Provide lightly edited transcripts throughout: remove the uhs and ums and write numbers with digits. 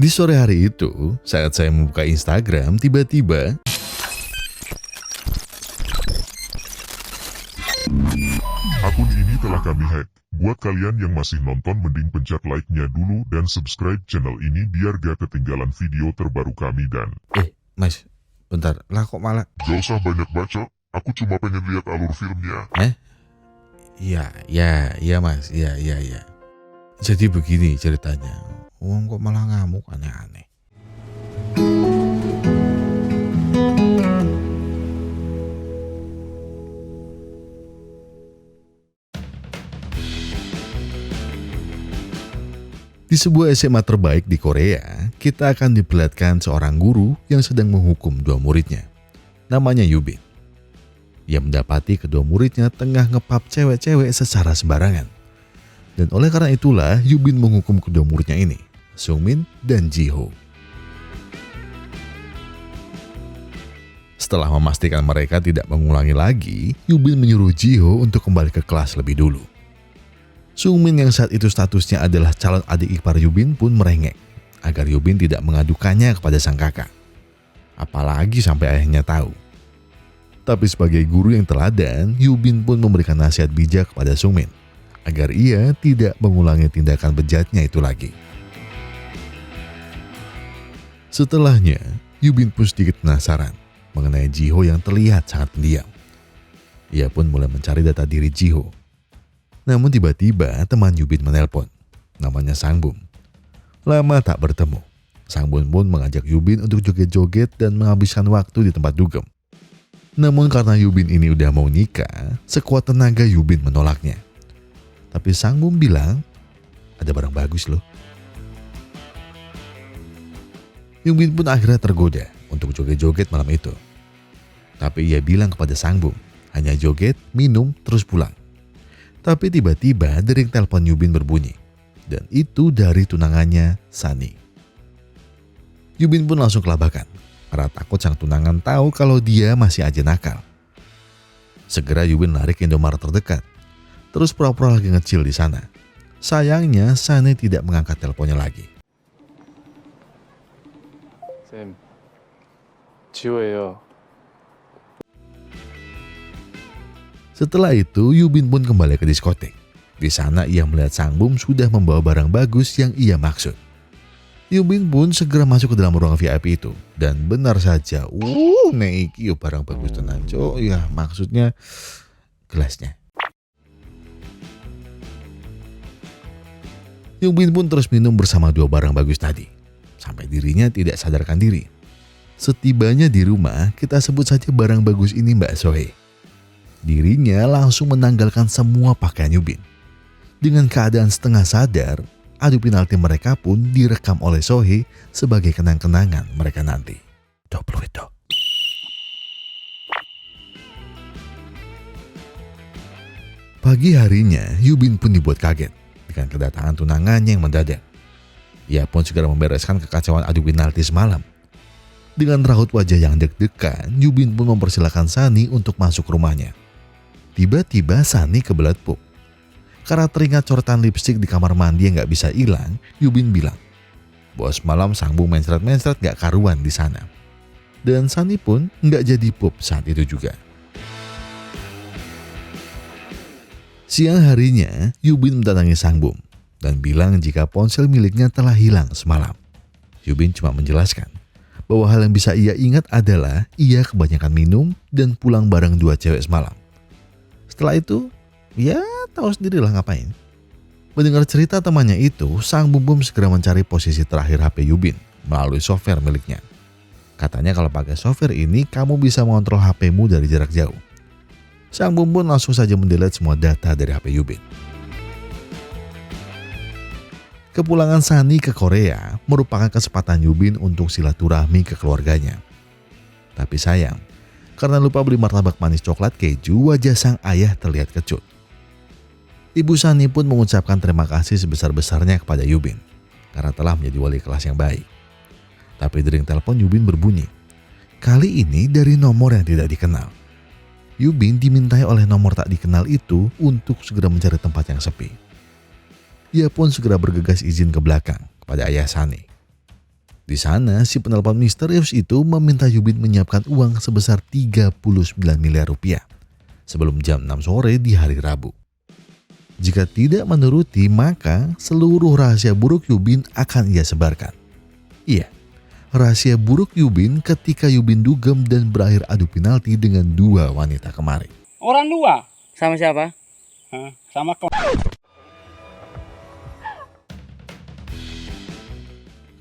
Di sore hari itu, saat saya membuka Instagram, tiba-tiba Akun ini telah kami hack. Buat kalian yang masih nonton mending pencet like-nya dulu dan subscribe channel ini biar gak ketinggalan video terbaru kami dan... Mas, bentar, lah kok malah... Gak usah banyak baca, aku cuma pengen lihat alur filmnya. Iya mas, iya. Jadi begini ceritanya, kok malah ngamuk aneh-aneh. Di sebuah SMA terbaik di Korea, kita akan diperlihatkan seorang guru yang sedang menghukum dua muridnya. Namanya Yubin. Ia mendapati kedua muridnya tengah ngepap cewek-cewek secara sembarangan. Dan oleh karena itulah Yubin menghukum kedua muridnya ini, Sungmin dan Jiho. Setelah memastikan mereka tidak mengulangi lagi, Yubin menyuruh Jiho untuk kembali ke kelas lebih dulu. Sungmin yang saat itu statusnya adalah calon adik ipar Yubin pun merengek agar Yubin tidak mengadukannya kepada sang kakak. Apalagi sampai ayahnya tahu. Tapi sebagai guru yang teladan, Yubin pun memberikan nasihat bijak kepada Sungmin agar ia tidak mengulangi tindakan bejatnya itu lagi. Setelahnya, Yubin pun sedikit penasaran mengenai Jiho yang terlihat sangat pendiam. Ia pun mulai mencari data diri Jiho. Namun tiba-tiba teman Yubin menelpon. Namanya Sangbum. Lama tak bertemu, Sangbum pun mengajak Yubin untuk joget-joget dan menghabiskan waktu di tempat dugem. Namun karena Yubin ini udah mau nikah, sekuat tenaga Yubin menolaknya. Tapi Sangbum bilang, ada barang bagus loh. Yubin pun akhirnya tergoda untuk joget-joget malam itu. Tapi ia bilang kepada Sangbum, hanya joget, minum, terus pulang. Tapi tiba-tiba dering telepon Yubin berbunyi. Dan itu dari tunangannya, Sunny. Yubin pun langsung kelabakan karena takut sang tunangan tahu kalau dia masih aja nakal. Segera Yubin lari ke Indomaret terdekat. Terus pura-pura lagi ngecil di sana. Sayangnya Sunny tidak mengangkat teleponnya lagi. 쌤, 지호예요. Setelah itu, Yubin pun kembali ke diskotek. Di sana ia melihat Sangbum sudah membawa barang bagus yang ia maksud. Yubin pun segera masuk ke dalam ruang VIP itu. Dan benar saja, neiki barang bagus tenan, cok. Ya, maksudnya gelasnya. Yubin pun terus minum bersama dua barang bagus tadi. Sampai dirinya tidak sadarkan diri. Setibanya di rumah, kita sebut saja barang bagus ini Mbak Sohe. Dirinya langsung menanggalkan semua pakaian Yubin. Dengan keadaan setengah sadar, adu penalti mereka pun direkam oleh Sohe sebagai kenang-kenangan mereka nanti. Doblo. Pagi harinya, Yubin pun dibuat kaget dengan kedatangan tunangannya yang mendadak. Ia pun segera membereskan kekacauan adu penalti semalam. Dengan raut wajah yang deg-degan, Yubin pun mempersilahkan Sunny untuk masuk rumahnya. Tiba-tiba Sunny kebelet pup. Karena teringat coretan lipstik di kamar mandi yang gak bisa hilang, Yubin bilang, bahwa semalam Sangbum mencret-mencret gak karuan di sana. Dan Sunny pun gak jadi pup saat itu juga. Siang harinya, Yubin mendatangi Sangbum dan bilang jika ponsel miliknya telah hilang semalam. Yubin cuma menjelaskan bahwa hal yang bisa ia ingat adalah ia kebanyakan minum dan pulang bareng dua cewek semalam. Setelah itu, ya tahu sendirilah ngapain. Mendengar cerita temannya itu, Sang Bum segera mencari posisi terakhir HP Yubin melalui software miliknya. Katanya kalau pakai software ini, kamu bisa mengontrol HPmu dari jarak jauh. Sang Bum langsung saja mendelete semua data dari HP Yubin. Kepulangan Sunny ke Korea merupakan kesempatan Yubin untuk silaturahmi ke keluarganya. Tapi sayang, karena lupa beli martabak manis coklat keju, wajah sang ayah terlihat kecut. Ibu Sunny pun mengucapkan terima kasih sebesar-besarnya kepada Yubin karena telah menjadi wali kelas yang baik. Tapi dering telepon Yubin berbunyi. Kali ini dari nomor yang tidak dikenal. Yubin dimintai oleh nomor tak dikenal itu untuk segera mencari tempat yang sepi. Ia pun segera bergegas izin ke belakang kepada ayah Sunny. Di sana, si penelpon misterius itu meminta Yubin menyiapkan uang sebesar 39 miliar rupiah sebelum jam 6 sore di hari Rabu. Jika tidak menuruti, maka seluruh rahasia buruk Yubin akan ia sebarkan. Iya, rahasia buruk Yubin ketika Yubin dugem dan berakhir adu penalti dengan dua wanita kemari. Orang dua? Sama siapa? Sama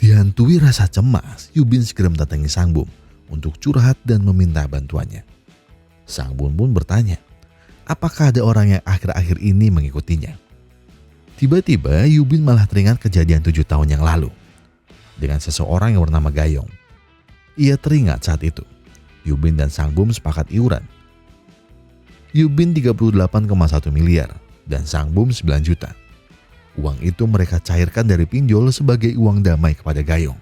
Dihantui rasa cemas, Yubin segera mendatangi Sang Bum untuk curhat dan meminta bantuannya. Sang Bum pun bertanya, apakah ada orang yang akhir-akhir ini mengikutinya? Tiba-tiba Yubin malah teringat kejadian 7 tahun yang lalu dengan seseorang yang bernama Gayong. Ia teringat saat itu Yubin dan Sang Bum sepakat iuran. Yubin 38,1 miliar dan Sang Bum 9 juta. Uang itu mereka cairkan dari pinjol sebagai uang damai kepada Gayong,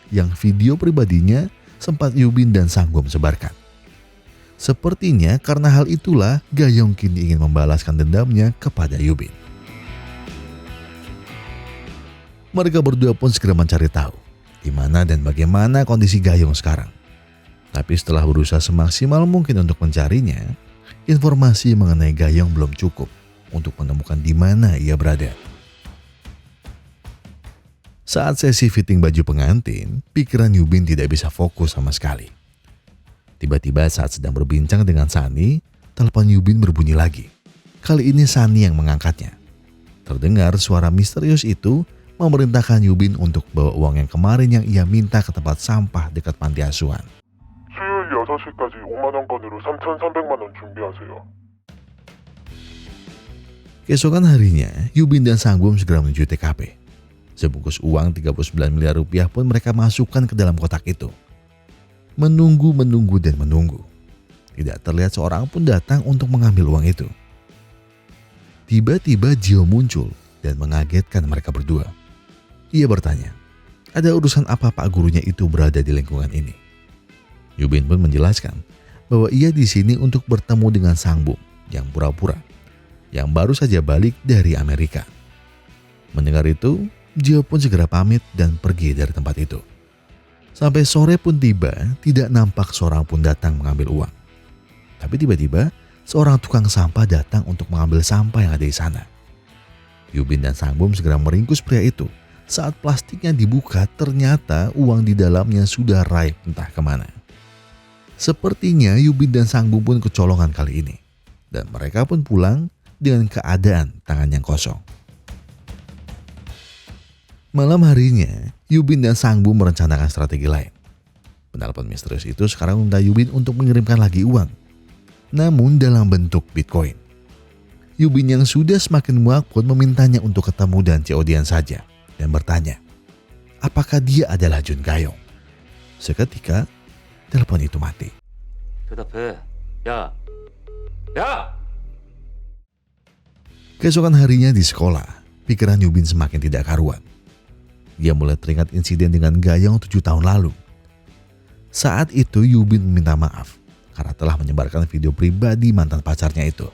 yang video pribadinya sempat Yubin dan Sang Bum sebarkan. Sepertinya karena hal itulah Gayong kini ingin membalaskan dendamnya kepada Yubin. Mereka berdua pun segera mencari tahu di mana dan bagaimana kondisi Gayong sekarang. Tapi setelah berusaha semaksimal mungkin untuk mencarinya, informasi mengenai Gayong belum cukup untuk menemukan di mana ia berada. Saat sesi fitting baju pengantin, pikiran Yubin tidak bisa fokus sama sekali. Tiba-tiba saat sedang berbincang dengan Sani, telepon Yubin berbunyi lagi. Kali ini Sani yang mengangkatnya. Terdengar suara misterius itu memerintahkan Yubin untuk bawa uang yang kemarin yang ia minta ke tempat sampah dekat panti asuhan. 수요일 6시까지 5만 원권으로 3,300만 원 준비하세요. Keesokan harinya, Yubin dan Sang Bum segera menuju TKP. Sebungkus uang 39 miliar rupiah pun mereka masukkan ke dalam kotak itu. Menunggu dan menunggu. Tidak terlihat seorang pun datang untuk mengambil uang itu. Tiba-tiba Jio muncul dan mengagetkan mereka berdua. Ia bertanya, ada urusan apa Pak gurunya itu berada di lingkungan ini? Yubin pun menjelaskan bahwa ia di sini untuk bertemu dengan Sang Bum yang pura-pura, yang baru saja balik dari Amerika. Mendengar itu, Jio pun segera pamit dan pergi dari tempat itu. Sampai sore pun tiba, tidak nampak seorang pun datang mengambil uang. Tapi tiba-tiba, seorang tukang sampah datang untuk mengambil sampah yang ada di sana. Yubin dan Sang Bum segera meringkus pria itu. Saat plastiknya dibuka, ternyata uang di dalamnya sudah raib entah kemana. Sepertinya Yubin dan Sang Bum pun kecolongan kali ini. Dan mereka pun pulang dengan keadaan tangan yang kosong. Malam harinya, Yubin dan Sang Bum merencanakan strategi lain. Penelpon misterius itu sekarang meminta Yubin untuk mengirimkan lagi uang, namun dalam bentuk Bitcoin. Yubin yang sudah semakin muak pun memintanya untuk ketemu dan COD-an saja dan bertanya, apakah dia adalah Jun Gayong? Seketika, telepon itu mati. 대답해. 야! 야! Keesokan harinya di sekolah, pikiran Yubin semakin tidak karuan. Dia mulai teringat insiden dengan Gayong 7 tahun lalu. Saat itu Yubin meminta maaf karena telah menyebarkan video pribadi mantan pacarnya itu.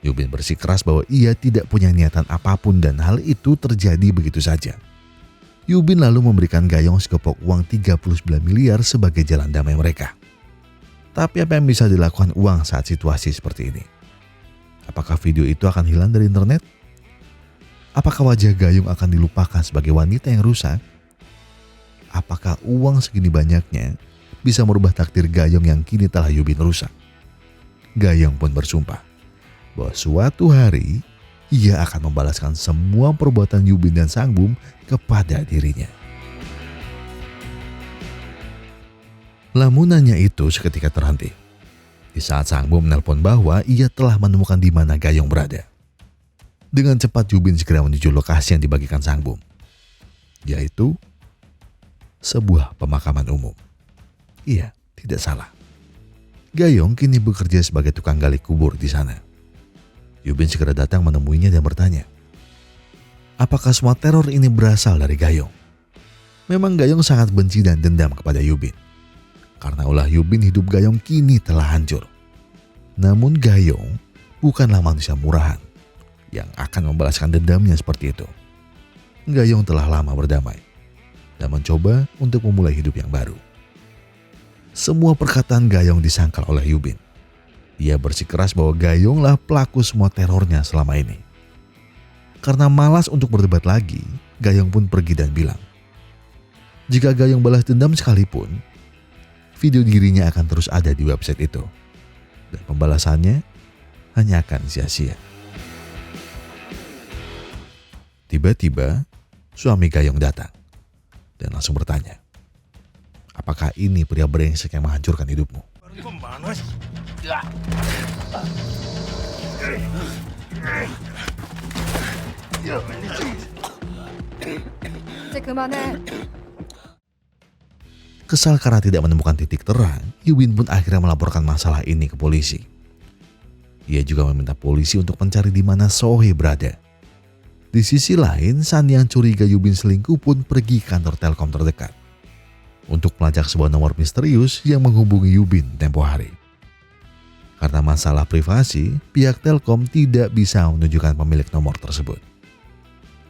Yubin bersikeras bahwa ia tidak punya niatan apapun dan hal itu terjadi begitu saja. Yubin lalu memberikan Gayong sekepok uang 39 miliar sebagai jalan damai mereka. Tapi apa yang bisa dilakukan uang saat situasi seperti ini? Apakah video itu akan hilang dari internet? Apakah wajah Gayong akan dilupakan sebagai wanita yang rusak? Apakah uang segini banyaknya bisa merubah takdir Gayong yang kini telah Yubin rusak? Gayong pun bersumpah bahwa suatu hari ia akan membalaskan semua perbuatan Yubin dan Sang Bum kepada dirinya. Lamunannya itu seketika terhenti. Di saat Sang Bum menelpon bahwa ia telah menemukan di mana Gayong berada. Dengan cepat Yubin segera menuju lokasi yang dibagikan Sang Bum, yaitu sebuah pemakaman umum. Iya, tidak salah. Gayong kini bekerja sebagai tukang gali kubur di sana. Yubin segera datang menemuinya dan bertanya, apakah semua teror ini berasal dari Gayong? Memang Gayong sangat benci dan dendam kepada Yubin. Karena ulah Yubin, hidup Gayong kini telah hancur. Namun Gayong bukanlah manusia murahan yang akan membalaskan dendamnya seperti itu. Gayong telah lama berdamai dan mencoba untuk memulai hidup yang baru. Semua perkataan Gayong disangkal oleh Yubin. Ia bersikeras bahwa Gayonglah pelaku semua terornya selama ini. Karena malas untuk berdebat lagi, Gayong pun pergi dan bilang, jika Gayong balas dendam sekalipun, video dirinya akan terus ada di website itu. Dan pembalasannya hanya akan sia-sia. Tiba-tiba, suami Gayong datang dan langsung bertanya, apakah ini pria brengsek yang menghancurkan hidupmu? 이제 그만해. Kesal karena tidak menemukan titik terang, Yubin pun akhirnya melaporkan masalah ini ke polisi. Ia juga meminta polisi untuk mencari di mana Sohe berada. Di sisi lain, San yang curiga Yubin selingkuh pun pergi ke kantor Telkom terdekat untuk melacak sebuah nomor misterius yang menghubungi Yubin tempo hari. Karena masalah privasi, pihak Telkom tidak bisa menunjukkan pemilik nomor tersebut.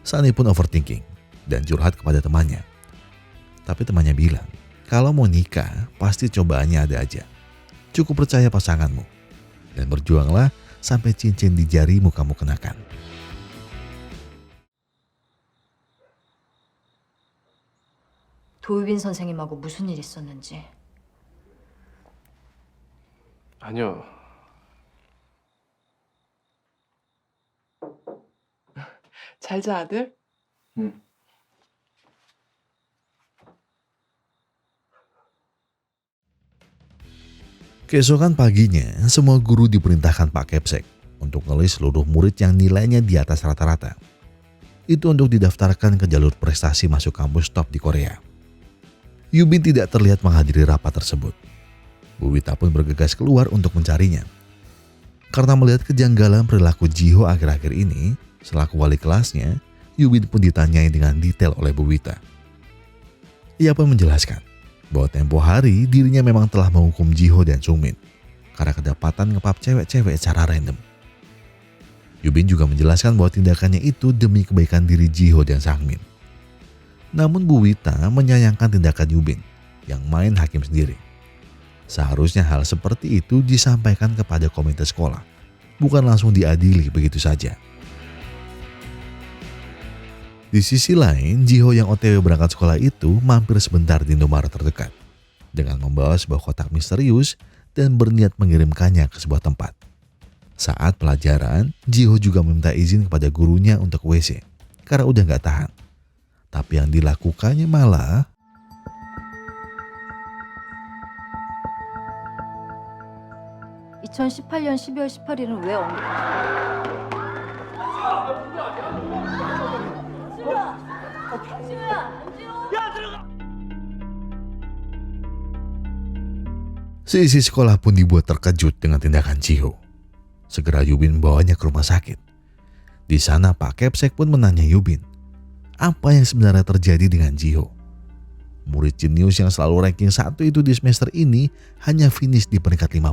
Sani pun overthinking dan curhat kepada temannya. Tapi temannya bilang, kalau mau nikah, pasti cobaannya ada aja. Cukup percaya pasanganmu. Dan berjuanglah sampai cincin di jarimu kamu kenakan. 도유빈 선생님하고 무슨 일 있었는지. 아니요. 잘 자, 아들? 응. Keesokan paginya, semua guru diperintahkan Pak Kepsek untuk ngelis seluruh murid yang nilainya di atas rata-rata. Itu untuk didaftarkan ke jalur prestasi masuk kampus top di Korea. Yubin tidak terlihat menghadiri rapat tersebut. Bu Wita pun bergegas keluar untuk mencarinya. Karena melihat kejanggalan perilaku Jiho akhir-akhir ini, selaku wali kelasnya, Yubin pun ditanyai dengan detail oleh Bu Wita. Ia pun menjelaskan bahwa tempo hari dirinya memang telah menghukum Jiho dan Sungmin karena kedapatan ngepap cewek-cewek secara random. Yubin juga menjelaskan bahwa tindakannya itu demi kebaikan diri Jiho dan Sangmin. Namun Bu Wita menyayangkan tindakan Yubin yang main hakim sendiri. Seharusnya hal seperti itu disampaikan kepada komite sekolah, bukan langsung diadili begitu saja. Di sisi lain, Jiho yang OTW berangkat sekolah itu mampir sebentar di Indomaret terdekat dengan membawa sebuah kotak misterius dan berniat mengirimkannya ke sebuah tempat. Saat pelajaran, Jiho juga meminta izin kepada gurunya untuk WC karena udah gak tahan. Tapi yang dilakukannya malah (2018년 12월 18일은) 왜 seisi sekolah pun dibuat terkejut dengan tindakan Jiho. Segera Yubin membawanya ke rumah sakit. Di sana Pak Kepsek pun menanya Yubin, apa yang sebenarnya terjadi dengan Jiho? Murid jenius yang selalu ranking 1 itu di semester ini hanya finish di peringkat 50.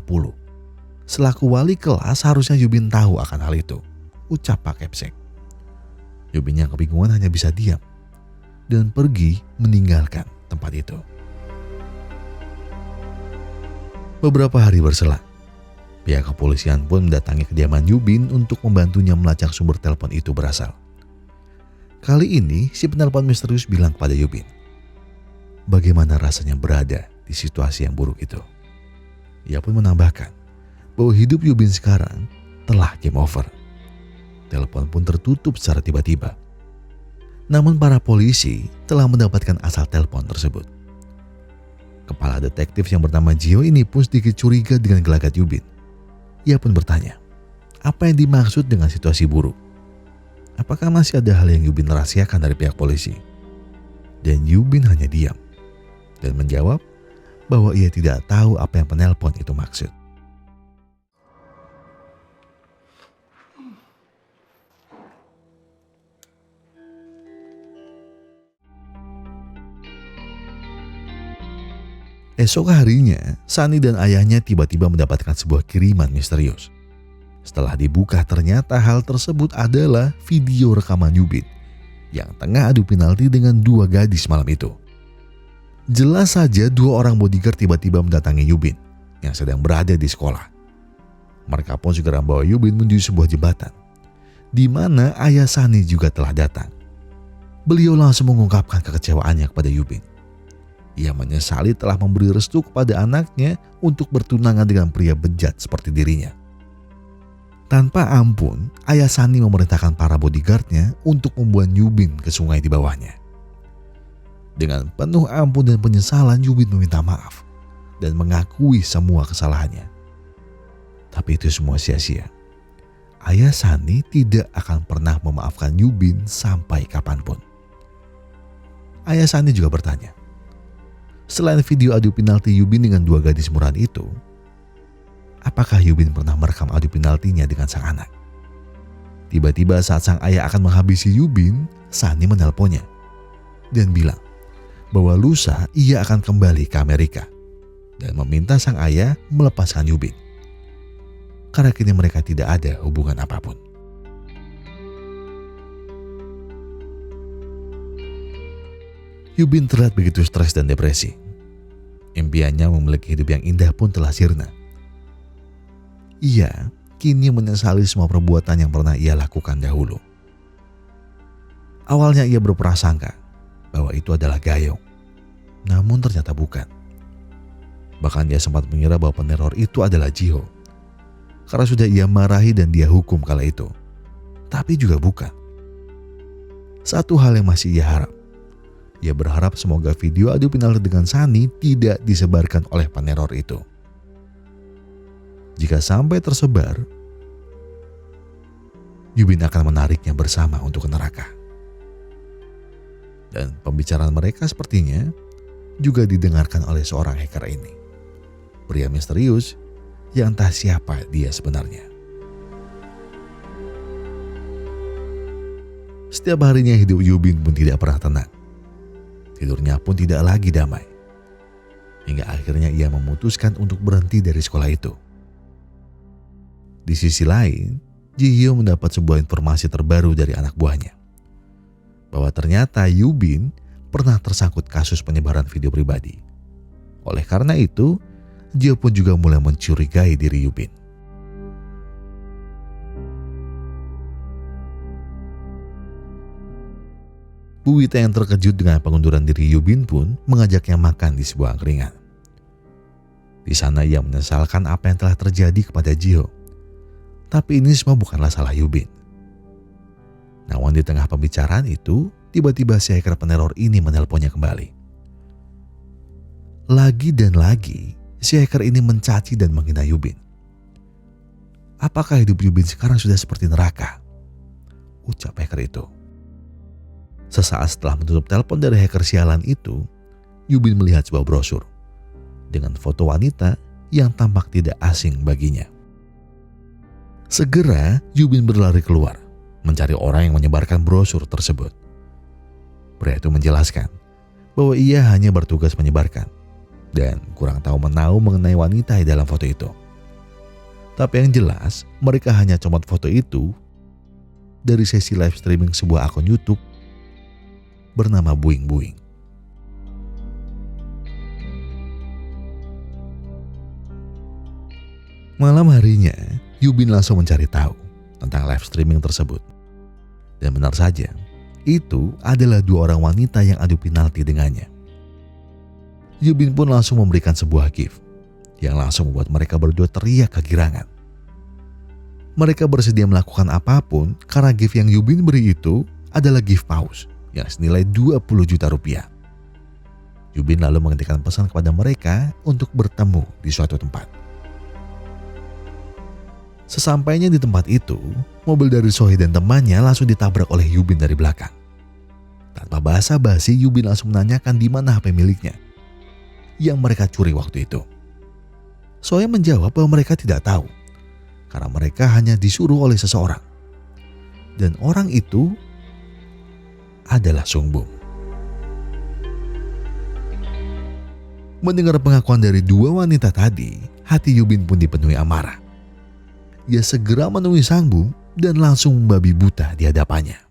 Selaku wali kelas harusnya Yubin tahu akan hal itu, ucap Pak Kepsek. Yubin yang kebingungan hanya bisa diam dan pergi meninggalkan tempat itu. Beberapa hari berselang, pihak kepolisian pun mendatangi kediaman Yubin untuk membantunya melacak sumber telepon itu berasal. Kali ini si penelpon misterius bilang pada Yubin, bagaimana rasanya berada di situasi yang buruk itu. Ia pun menambahkan bahwa hidup Yubin sekarang telah game over. Telepon pun tertutup secara tiba-tiba. Namun para polisi telah mendapatkan asal telepon tersebut. Kepala detektif yang bernama Jiho ini pun sedikit curiga dengan gelagat Yubin. Ia pun bertanya, apa yang dimaksud dengan situasi buruk? Apakah masih ada hal yang Yubin rahasiakan dari pihak polisi? Dan Yubin hanya diam dan menjawab bahwa ia tidak tahu apa yang penelpon itu maksud. Esok harinya, Sani dan ayahnya tiba-tiba mendapatkan sebuah kiriman misterius. Setelah dibuka, ternyata hal tersebut adalah video rekaman Yubin yang tengah adu penalti dengan 2 gadis malam itu. Jelas saja dua orang bodyguard tiba-tiba mendatangi Yubin yang sedang berada di sekolah. Mereka pun segera membawa Yubin menuju sebuah jembatan, di mana ayah Sani juga telah datang. Beliau langsung mengungkapkan kekecewaannya kepada Yubin. Ia menyesali telah memberi restu kepada anaknya untuk bertunangan dengan pria bejat seperti dirinya. Tanpa ampun, ayah Sani memerintahkan para bodyguardnya untuk membuang Yubin ke sungai di bawahnya. Dengan penuh ampun dan penyesalan, Yubin meminta maaf dan mengakui semua kesalahannya. Tapi itu semua sia-sia. Ayah Sani tidak akan pernah memaafkan Yubin sampai kapanpun. Ayah Sani juga bertanya, selain video adu penalti Yubin dengan dua gadis murahan itu, apakah Yubin pernah merekam adu penaltinya dengan sang anak? Tiba-tiba saat sang ayah akan menghabisi Yubin, Sani menelponnya dan bilang bahwa lusa ia akan kembali ke Amerika dan meminta sang ayah melepaskan Yubin karena kini mereka tidak ada hubungan apapun. Yubin terlihat begitu stres dan depresi. Impiannya memiliki hidup yang indah pun telah sirna. Ia kini menyesali semua perbuatan yang pernah ia lakukan dahulu. Awalnya ia berprasangka bahwa itu adalah Gayong, namun ternyata bukan. Bahkan ia sempat mengira bahwa peneror itu adalah Jiho, karena sudah ia marahi dan dia hukum kala itu. Tapi juga bukan. Satu hal yang masih ia harap. Ia berharap semoga video adu penalti dengan Sani tidak disebarkan oleh peneror itu. Jika sampai tersebar, Yubin akan menariknya bersama untuk ke neraka. Dan pembicaraan mereka sepertinya juga didengarkan oleh seorang hacker ini. Pria misterius yang entah siapa dia sebenarnya. Setiap harinya hidup Yubin pun tidak pernah tenang. Tidurnya pun tidak lagi damai. Hingga akhirnya ia memutuskan untuk berhenti dari sekolah itu. Di sisi lain, Ji-hyo mendapat sebuah informasi terbaru dari anak buahnya. Bahwa ternyata Yubin pernah tersangkut kasus penyebaran video pribadi. Oleh karena itu, Ji-hyo pun juga mulai mencurigai diri Yubin. Bu Wita yang terkejut dengan pengunduran diri Yubin pun mengajaknya makan di sebuah angkringan. Di sana ia menyesalkan apa yang telah terjadi kepada Ji-hyo. Tapi ini semua bukanlah salah Yubin. Namun di tengah pembicaraan itu, tiba-tiba si hacker peneror ini menelponnya kembali. Lagi dan lagi, si hacker ini mencaci dan menghina Yubin. Apakah hidup Yubin sekarang sudah seperti neraka? Ucap hacker itu. Sesaat setelah menutup telepon dari hacker sialan itu, Yubin melihat sebuah brosur dengan foto wanita yang tampak tidak asing baginya. Segera Yubin berlari keluar mencari orang yang menyebarkan brosur tersebut. Pria itu menjelaskan bahwa ia hanya bertugas menyebarkan dan kurang tahu menahu mengenai wanita di dalam foto itu. Tapi yang jelas mereka hanya comot foto itu dari sesi live streaming sebuah akun YouTube bernama Buing Buing. Malam harinya, Yubin langsung mencari tahu tentang live streaming tersebut. Dan benar saja, itu adalah dua orang wanita yang adu penalti dengannya. Yubin pun langsung memberikan sebuah gift yang langsung membuat mereka berdua teriak kegirangan. Mereka bersedia melakukan apapun karena gift yang Yubin beri itu adalah gift paus yang senilai 20 juta rupiah. Yubin lalu menghentikan pesan kepada mereka untuk bertemu di suatu tempat. Sesampainya di tempat itu, mobil dari Sohee dan temannya langsung ditabrak oleh Yubin dari belakang. Tanpa basa-basi, Yubin langsung menanyakan di mana HP miliknya yang mereka curi waktu itu. Sohee menjawab bahwa mereka tidak tahu karena mereka hanya disuruh oleh seseorang. Dan orang itu adalah Sungbum. Mendengar pengakuan dari dua wanita tadi, hati Yubin pun dipenuhi amarah. Ia segera menemui Sungbum dan langsung membabi buta di hadapannya.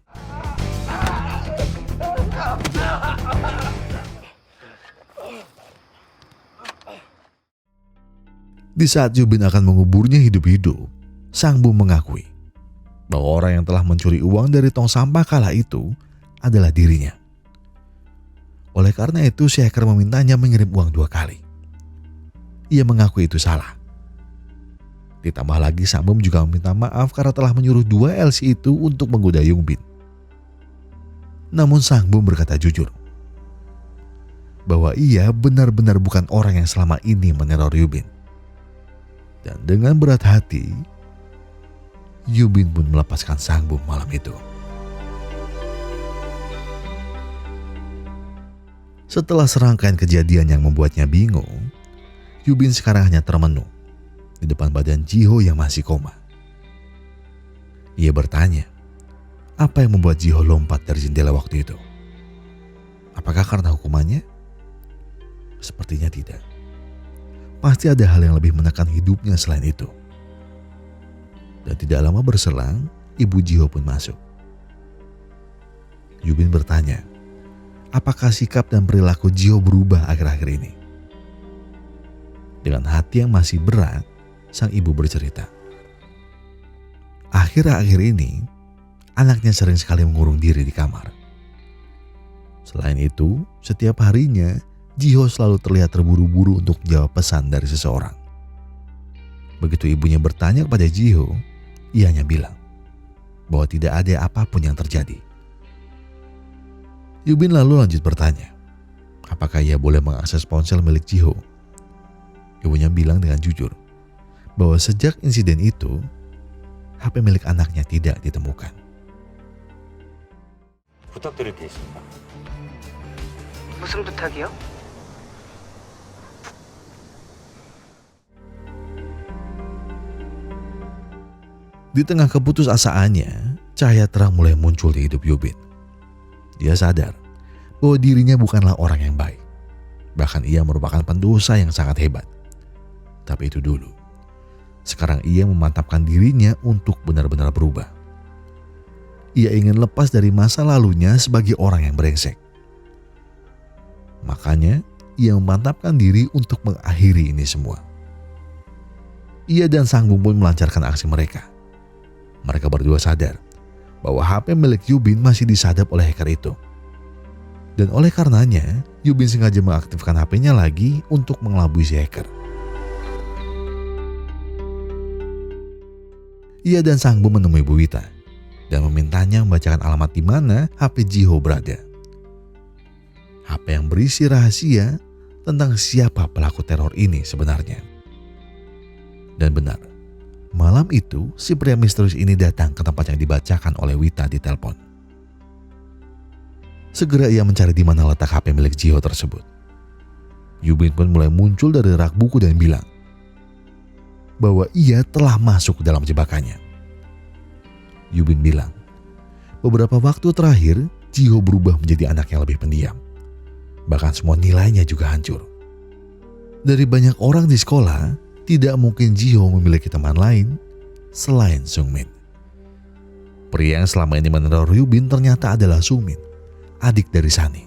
Di saat Yubin akan menguburnya hidup-hidup, Sangbum mengakui bahwa orang yang telah mencuri uang dari tong sampah kala itu adalah dirinya. Oleh karena itu, si hacker memintanya mengirim uang 2 kali. Ia mengaku itu salah. Ditambah lagi, Sangbum juga meminta maaf karena telah menyuruh 2 LC itu untuk menggoda Yubin. Namun Sangbum berkata jujur bahwa ia benar-benar bukan orang yang selama ini meneror Yubin. Dan dengan berat hati, Yubin pun melepaskan Sangbum malam itu. Setelah serangkaian kejadian yang membuatnya bingung, Yubin sekarang hanya termenung di depan badan Jiho yang masih koma. Ia bertanya, apa yang membuat Jiho lompat dari jendela waktu itu? Apakah karena hukumannya? Sepertinya tidak. Pasti ada hal yang lebih menekan hidupnya selain itu. Dan tidak lama berselang, ibu Jiho pun masuk. Yubin bertanya, apakah sikap dan perilaku Jiho berubah akhir-akhir ini? Dengan hati yang masih berat, sang ibu bercerita. Akhir-akhir ini, anaknya sering sekali mengurung diri di kamar. Selain itu, setiap harinya, Jiho selalu terlihat terburu-buru untuk menjawab pesan dari seseorang. Begitu ibunya bertanya kepada Jiho, ia hanya bilang bahwa tidak ada apapun yang terjadi. Yubin lalu lanjut bertanya, apakah ia boleh mengakses ponsel milik Jiho? Ibunya bilang dengan jujur bahwa sejak insiden itu, HP milik anaknya tidak ditemukan. 부탁드릴 게 있습니다. 무슨 부탁이요? Di tengah keputusasaannya, cahaya terang mulai muncul di hidup Yubin. Dia sadar bahwa dirinya bukanlah orang yang baik. Bahkan ia merupakan pendosa yang sangat hebat. Tapi itu dulu. Sekarang ia memantapkan dirinya untuk benar-benar berubah. Ia ingin lepas dari masa lalunya sebagai orang yang brengsek. Makanya, ia memantapkan diri untuk mengakhiri ini semua. Ia dan Sangbum pun melancarkan aksi mereka. Mereka berdua sadar bahwa HP milik Yubin masih disadap oleh hacker itu. Dan oleh karenanya, Yubin sengaja mengaktifkan HP-nya lagi untuk mengelabui si hacker. Ia dan Sangbum menemui Bu Wita dan memintanya membacakan alamat di mana HP Jiho berada. HP yang berisi rahasia tentang siapa pelaku teror ini sebenarnya. Dan benar, malam itu si pria misterius ini datang ke tempat yang dibacakan oleh Wita di telepon. Segera ia mencari di mana letak HP milik Jiho tersebut. Yubin pun mulai muncul dari rak buku dan bilang bahwa ia telah masuk dalam jebakannya. Yubin bilang, beberapa waktu terakhir Jiho berubah menjadi anak yang lebih pendiam. Bahkan semua nilainya juga hancur. Dari banyak orang di sekolah, tidak mungkin Jiho memiliki teman lain selain Sungmin. Pria yang selama ini meneror Yubin ternyata adalah Sungmin, adik dari Sunny.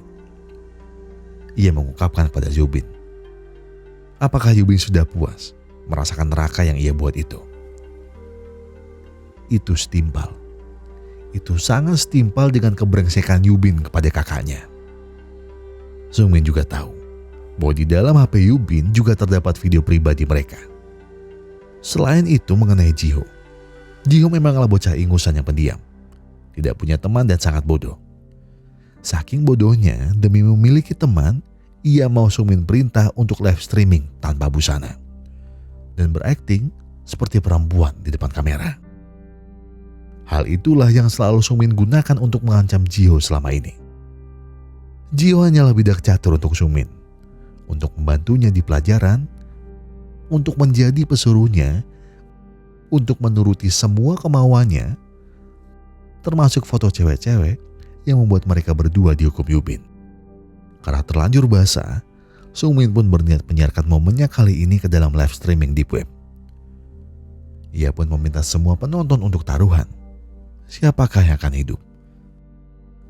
Ia mengungkapkan pada Yubin, apakah Yubin sudah puas merasakan neraka yang ia buat itu? Itu setimpal. Itu sangat setimpal dengan kebrengsekan Yubin kepada kakaknya. Sungmin juga tahu bahwa di dalam HP Yubin juga terdapat video pribadi mereka. Selain itu mengenai Jiho, Jiho memanglah bocah ingusan yang pendiam, tidak punya teman dan sangat bodoh. Saking bodohnya, demi memiliki teman, ia mau Sungmin perintah untuk live streaming tanpa busana dan berakting seperti perempuan di depan kamera. Hal itulah yang selalu Sungmin gunakan untuk mengancam Jiho selama ini. Jiho hanyalah bidak catur untuk Sungmin, untuk membantunya di pelajaran, untuk menjadi pesuruhnya, untuk menuruti semua kemauannya, termasuk foto cewek-cewek yang membuat mereka berdua dihukum Yubin. Karena terlanjur basah, Sungmin pun berniat menyiarkan momennya kali ini ke dalam live streaming deep web. Ia pun meminta semua penonton untuk taruhan. Siapakah yang akan hidup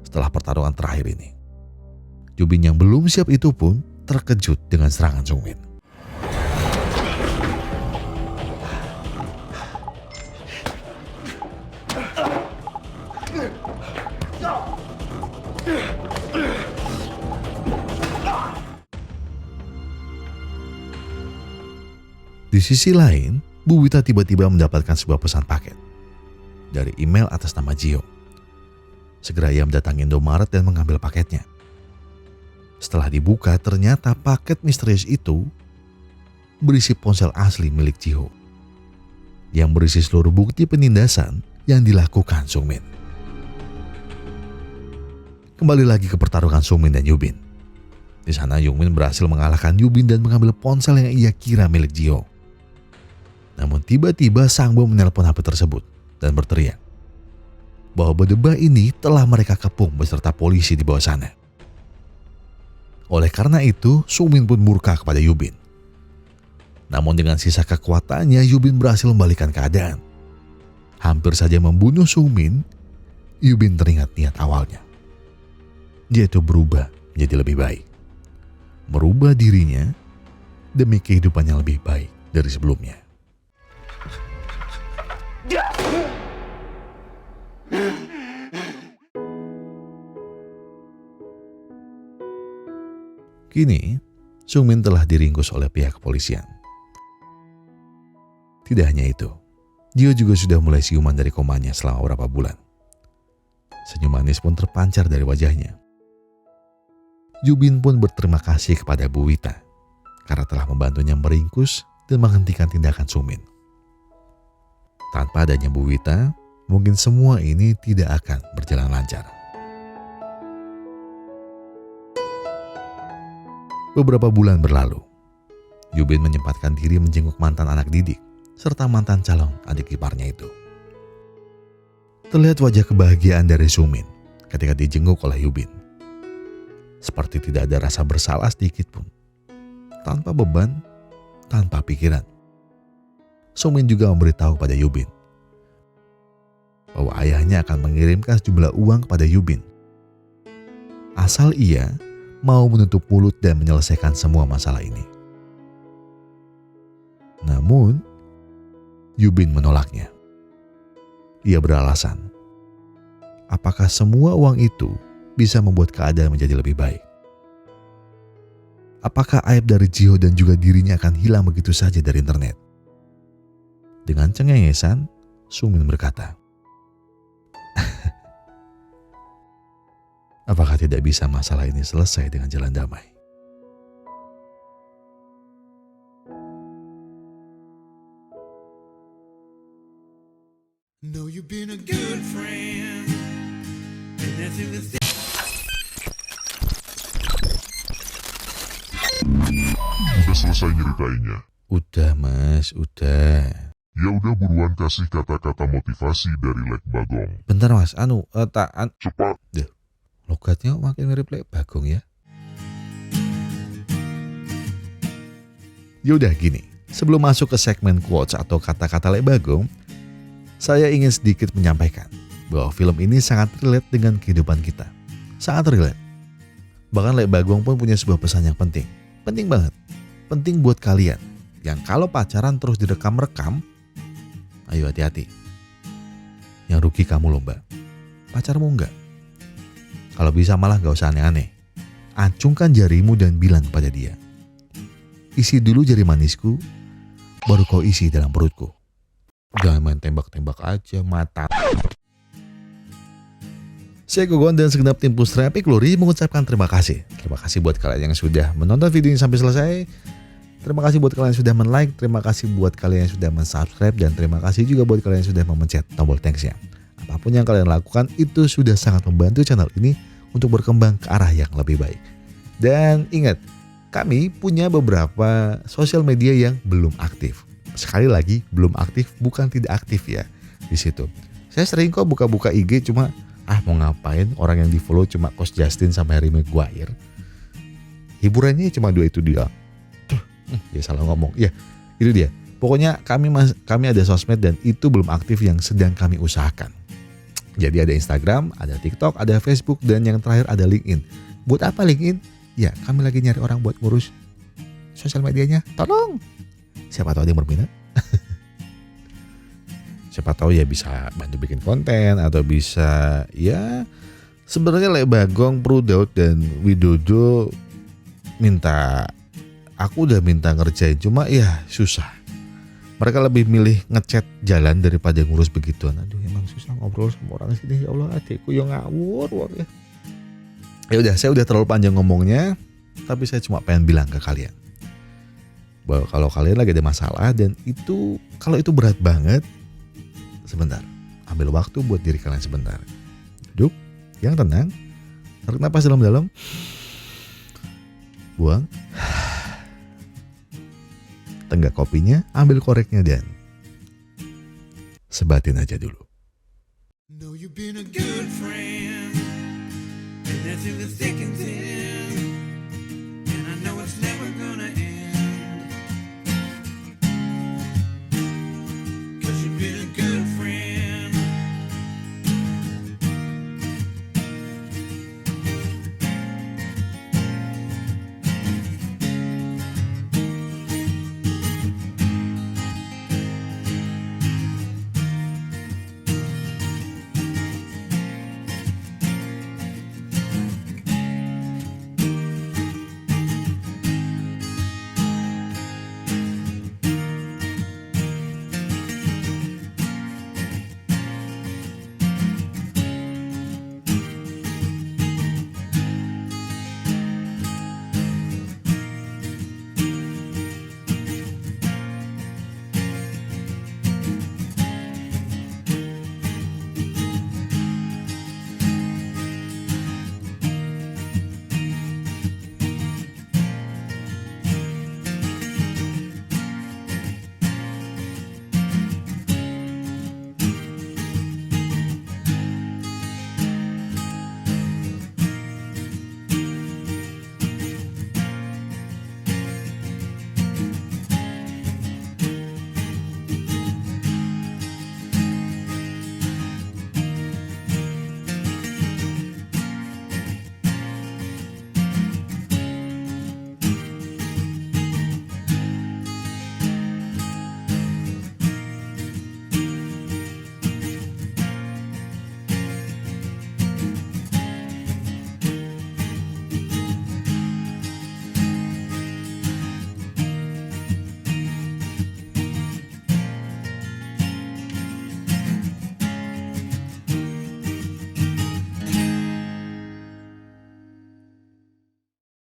setelah pertarungan terakhir ini? Yubin yang belum siap itu pun terkejut dengan serangan Sungmin. Di sisi lain, Bu Wita tiba-tiba mendapatkan sebuah pesan paket dari email atas nama Gio. Segera ia mendatangi Indomaret dan mengambil paketnya. Setelah dibuka, ternyata paket misterius itu berisi ponsel asli milik Gio yang berisi seluruh bukti penindasan yang dilakukan Sungmin. Kembali lagi ke pertarungan Sungmin dan Yubin. Di sana Yungmin berhasil mengalahkan Yubin dan mengambil ponsel yang ia kira milik Gio. Namun tiba-tiba Sang Bom menelpon HP tersebut dan berteriak bahwa berdebah ini telah mereka kepung beserta polisi di bawah sana. Oleh karena itu, Sungmin pun murka kepada Yubin. Namun dengan sisa kekuatannya, Yubin berhasil membalikkan keadaan. Hampir saja membunuh Sungmin, Yubin teringat niat awalnya. Dia itu berubah menjadi lebih baik. Merubah dirinya demi kehidupan yang lebih baik dari sebelumnya. Kini, Sungmin telah diringkus oleh pihak kepolisian. Tidak hanya itu, Gio juga sudah mulai siuman dari komanya selama beberapa bulan. Senyum manis pun terpancar dari wajahnya. Yubin pun berterima kasih kepada Bu Wita karena telah membantunya meringkus dan menghentikan tindakan Sungmin. Tanpa adanya Bu Wita, mungkin semua ini tidak akan berjalan lancar. Beberapa bulan berlalu, Yubin menyempatkan diri menjenguk mantan anak didik serta mantan calon adik iparnya itu. Terlihat wajah kebahagiaan dari Sungmin ketika dijenguk oleh Yubin. Seperti tidak ada rasa bersalah sedikit pun. Tanpa beban, tanpa pikiran. Sungmin juga memberitahu pada Yubin bahwa ayahnya akan mengirimkan sejumlah uang kepada Yubin asal ia mau menutup mulut dan menyelesaikan semua masalah ini. Namun, Yubin menolaknya. Ia beralasan, apakah semua uang itu bisa membuat keadaan menjadi lebih baik? Apakah aib dari Gio dan juga dirinya akan hilang begitu saja dari internet? Dengan cengengesan, Sungmin berkata, apakah tidak bisa masalah ini selesai dengan jalan damai? Udah selesai nyeritainnya. Udah mas, udah. Ya udah buruan kasih kata-kata motivasi dari Lek Bagong. Bentar mas, Cepat. logatnya makin mirip Lek Bagong ya. Yaudah gini, sebelum masuk ke segmen quotes atau kata-kata Lek Bagong, saya ingin sedikit menyampaikan bahwa film ini sangat relate dengan kehidupan kita. Sangat relate. Bahkan Lek Bagong pun punya sebuah pesan yang penting. Penting banget. Penting buat kalian yang kalau pacaran terus direkam-rekam, ayo hati-hati. Yang rugi kamu loh mbak, pacarmu enggak. Kalau bisa malah gak usah aneh-aneh. Acungkan jarimu dan bilang kepada dia, isi dulu jari manisku, baru kau isi dalam perutku. Jangan main tembak-tembak aja mata. Saya Gogon dan segenap tim Pustra Epic Glory mengucapkan terima kasih. Terima kasih buat kalian yang sudah menonton video ini sampai selesai. Terima kasih buat kalian yang sudah men-like, terima kasih buat kalian yang sudah men-subscribe, dan terima kasih juga buat kalian yang sudah memencet tombol thanks-nya. Apapun yang kalian lakukan itu sudah sangat membantu channel ini untuk berkembang ke arah yang lebih baik. Dan ingat, kami punya beberapa sosial media yang belum aktif. Sekali lagi, belum aktif bukan tidak aktif ya di situ. Saya sering kok buka-buka IG cuma mau ngapain, orang yang di follow cuma Coach Justin sama Harry Maguire. Hiburannya cuma dua itu dia. Ya salah ngomong. Ya, itu dia. Pokoknya kami ada sosmed dan itu belum aktif yang sedang kami usahakan. Jadi ada Instagram, ada TikTok, ada Facebook, dan yang terakhir ada LinkedIn. Buat apa LinkedIn? Ya, kami lagi nyari orang buat ngurus sosial medianya. Tolong. Siapa tahu ada yang berminat. Siapa tahu ya bisa bantu bikin konten atau bisa ya Sebenarnya Lek Bagong, Pru Daud dan Widodo aku udah minta ngerjain, cuma ya susah. Mereka lebih milih ngechat jalan daripada ngurus begituan. Aduh, emang susah ngobrol sama orang sini. Ya Allah, adekku yang ngawur ya. Ya udah, saya udah terlalu panjang ngomongnya, tapi saya cuma pengen bilang ke kalian bahwa kalau kalian lagi ada masalah dan kalau itu berat banget, sebentar, ambil waktu buat diri kalian sebentar. Duduk yang tenang, tarik napas dalam-dalam, buang. Tenggak kopinya, ambil koreknya dan sebatin aja dulu. Know you've been a good friend, and that's in the thick and thin.